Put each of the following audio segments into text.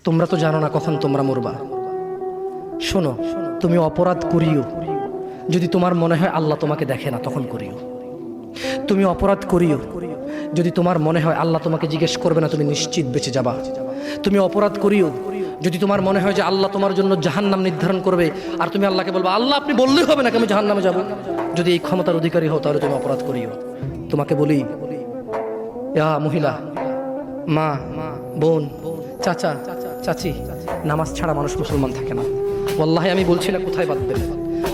তোমরা তো জানো না কখন তোমরা মরবা। শোনো, তুমি অপরাধ করিও যদি তোমার মনে হয় আল্লাহ তোমাকে দেখে না, তখন করিও। তুমি অপরাধ করিও যদি তোমার মনে হয় আল্লাহ তোমাকে জিজ্ঞেস করবে না, তুমি নিশ্চিত বেঁচে যাবা। তুমি অপরাধ করিও যদি তোমার মনে হয় যে আল্লাহ তোমার জন্য জাহান্নাম নির্ধারণ করবে, আর তুমি আল্লাহকে বলবা আল্লাহ আপনি বললেই হবে নাকি আমি জাহান্নামে যাব। যদি এই ক্ষমতার অধিকারী হও তাহলে তুমি অপরাধ করিও। তোমাকে বলি, মহিলা, মা, বোন, চাচা, চাচি, নামাজ ছাড়া মানুষ মুসলমান থাকে না। ওয়াল্লাহি আমি বলছি না কোথায় বাঁধবেন,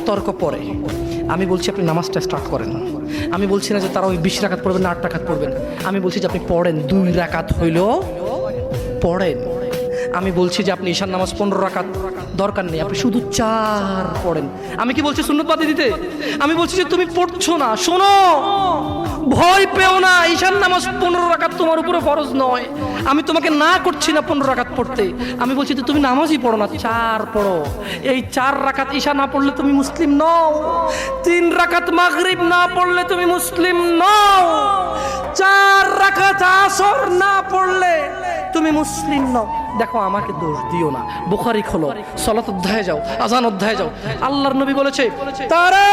তর্ক পরে। আমি বলছি আপনি নামাজটা স্টার্ট করেন। আমি বলছি না যে তারা ওই 20 রাকাত পড়বেন না 8 রাকাত পড়বেন। আমি বলছি যে আপনি পড়েন, 2 রাকাত হইলেও পড়েন। আমি বলছি যে আপনি ঈশার নামাজ 15 রাকাত দরকার নেই, আপনি শুধু 4 পড়েন। আমি কি বলছি সুন্নত বাদ দিতে? আমি বলছি যে তুমি পড়ছো না, শোনো, ভয় পেও না, ঈশার নামাজ 15 রাকাত তোমার উপরে ফরজ নয়। আমি তোমাকে না করছি না 15 রাকাত পড়তে, আমি বলছি যে তুমি নামাজই পড়ো না, 4 পড়ো। এই 4 রাকাত ঈশা না পড়লে তুমি মুসলিম নও, 3 রাকাত মাগরিব না পড়লে তুমি মুসলিম নও, 4 রাকাত আসর না পড়লে তুমি মুসলিম নও। দেখো আমাকে দোষ দিও না, বুখারী খোলো, সালাত অধ্যায়ে যাও, আযান অধ্যায়ে যাও। আল্লাহর নবী বলেছে তারা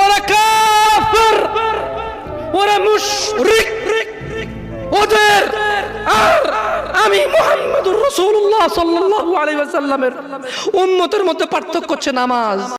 ওরা কাফির, ওরা মুশরিক, ওদের আর আমি মুহাম্মদুর রাসূলুল্লাহ সাল্লাল্লাহু আলাইহি ওয়াসাল্লামের উম্মতের মধ্যে পার্থক্য হচ্ছে নামাজ।